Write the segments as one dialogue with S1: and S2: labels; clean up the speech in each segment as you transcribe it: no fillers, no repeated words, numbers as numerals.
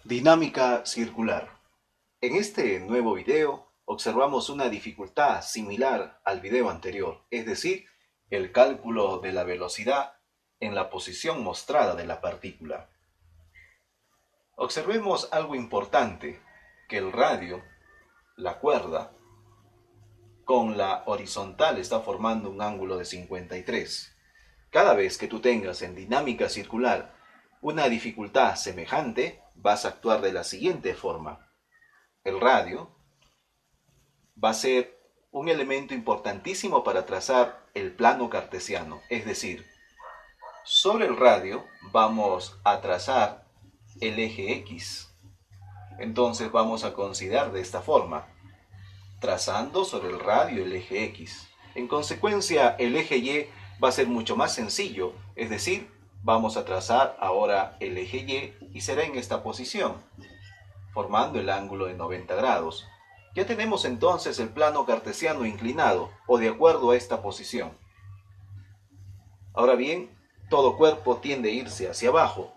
S1: Dinámica circular. En este nuevo video observamos una dificultad similar al video anterior, es decir, el cálculo de la velocidad en la posición mostrada de la partícula. Observemos algo importante, que el radio, la cuerda, con la horizontal está formando un ángulo de 53. Cada vez que tú tengas en dinámica circular una dificultad semejante, vas a actuar de la siguiente forma. El radio va a ser un elemento importantísimo para trazar el plano cartesiano, es decir, sobre el radio vamos a trazar el eje X. Entonces vamos a considerar de esta forma, trazando sobre el radio el eje X. En consecuencia, el eje Y va a ser mucho más sencillo, es decir, vamos a trazar ahora el eje Y será en esta posición, formando el ángulo de 90 grados. Ya tenemos entonces el plano cartesiano inclinado o de acuerdo a esta posición. Ahora bien, todo cuerpo tiende a irse hacia abajo.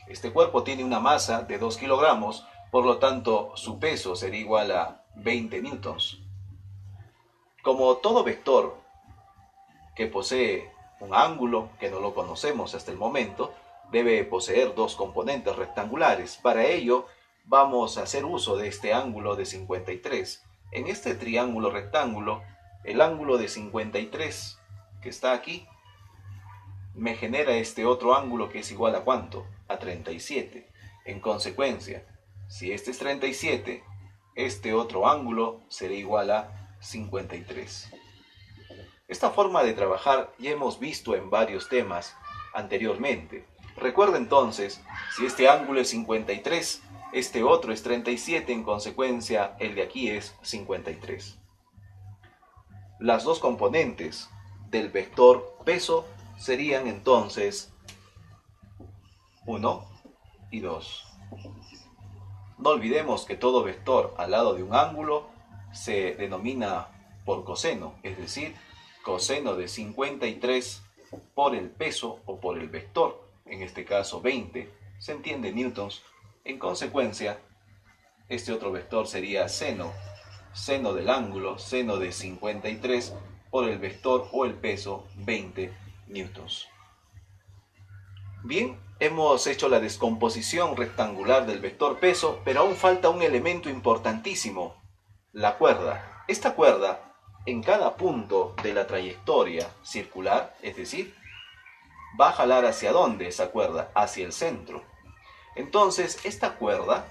S1: Este cuerpo tiene una masa de 2 kilogramos, por lo tanto su peso será igual a 20 newtons. Como todo vector que posee un ángulo que no lo conocemos hasta el momento, debe poseer dos componentes rectangulares. Para ello, vamos a hacer uso de este ángulo de 53. En este triángulo rectángulo, el ángulo de 53 que está aquí, me genera este otro ángulo que es igual a ¿cuánto? A 37. En consecuencia, si este es 37, este otro ángulo será igual a 53. Esta forma de trabajar ya hemos visto en varios temas anteriormente. Recuerda entonces, si este ángulo es 53, este otro es 37, en consecuencia el de aquí es 53. Las dos componentes del vector peso serían entonces 1 y 2. No olvidemos que todo vector al lado de un ángulo se denomina por coseno, es decir, coseno de 53 por el peso o por el vector, en este caso 20, se entiende en newtons. En consecuencia, este otro vector sería seno del ángulo, seno de 53 por el vector o el peso 20 newtons. Bien, hemos hecho la descomposición rectangular del vector peso, pero aún falta un elemento importantísimo, la cuerda. Esta cuerda, en cada punto de la trayectoria circular, es decir, va a jalar ¿hacia dónde esa cuerda? Hacia el centro. Entonces, esta cuerda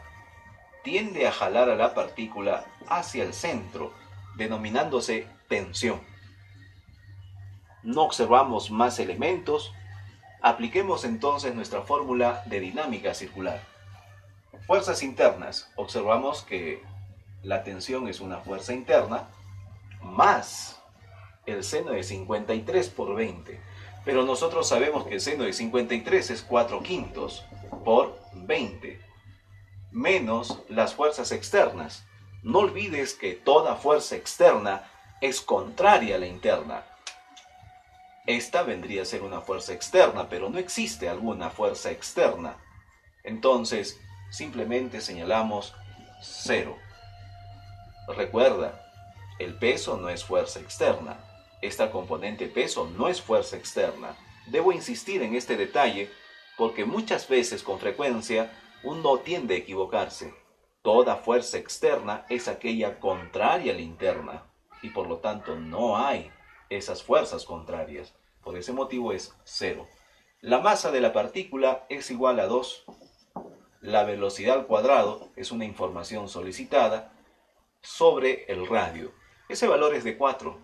S1: tiende a jalar a la partícula hacia el centro, denominándose tensión. No observamos más elementos. Apliquemos entonces nuestra fórmula de dinámica circular. Fuerzas internas. Observamos que la tensión es una fuerza interna más el seno de 53 por 20. Pero nosotros sabemos que el seno de 53 es 4/5 por 20. Menos las fuerzas externas. No olvides que toda fuerza externa es contraria a la interna. Esta vendría a ser una fuerza externa, pero no existe alguna fuerza externa. Entonces, simplemente señalamos 0. Recuerda, el peso no es fuerza externa. Esta componente peso no es fuerza externa. Debo insistir en este detalle porque muchas veces, con frecuencia, uno tiende a equivocarse. Toda fuerza externa es aquella contraria a la interna y por lo tanto no hay esas fuerzas contrarias. Por ese motivo es 0. La masa de la partícula es igual a 2. La velocidad al cuadrado es una información solicitada sobre el radio. Ese valor es de 4.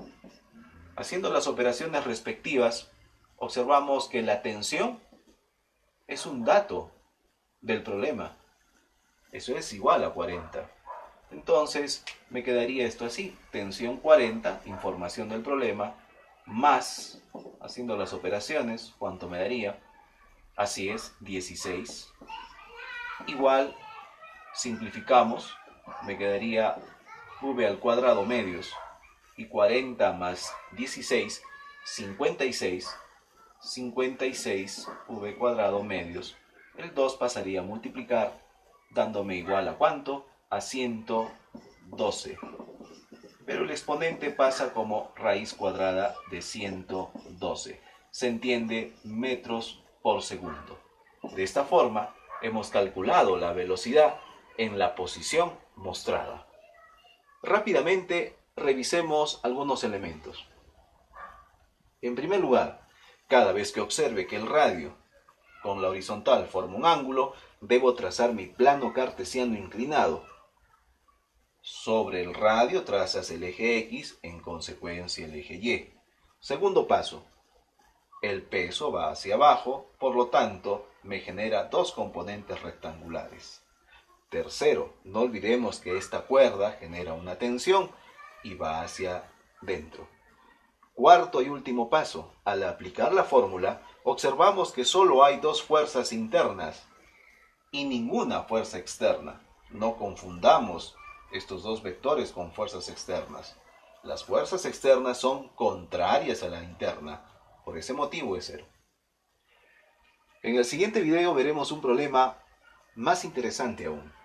S1: Haciendo las operaciones respectivas, observamos que la tensión es un dato del problema. Eso es igual a 40. Entonces, me quedaría esto así. Tensión 40, información del problema, más, haciendo las operaciones, ¿cuánto me daría? Así es, 16. Igual, simplificamos, me quedaría v al cuadrado medios. Y 40 más 16, 56. 56 v cuadrado medios. El 2 pasaría a multiplicar dándome igual a ¿cuánto? A 112. Pero el exponente pasa como raíz cuadrada de 112. Se entiende metros por segundo. De esta forma, hemos calculado la velocidad en la posición mostrada. Rápidamente, revisemos algunos elementos. En primer lugar, cada vez que observe que el radio con la horizontal forma un ángulo, debo trazar mi plano cartesiano inclinado. Sobre el radio trazas el eje X, en consecuencia el eje Y. Segundo paso, el peso va hacia abajo, por lo tanto me genera dos componentes rectangulares. Tercero, no olvidemos que esta cuerda genera una tensión y va hacia dentro. Cuarto y último paso, al aplicar la fórmula, observamos que solo hay dos fuerzas internas y ninguna fuerza externa. No confundamos estos dos vectores con fuerzas externas. Las fuerzas externas son contrarias a la interna, por ese motivo es cero. En el siguiente video veremos un problema más interesante aún.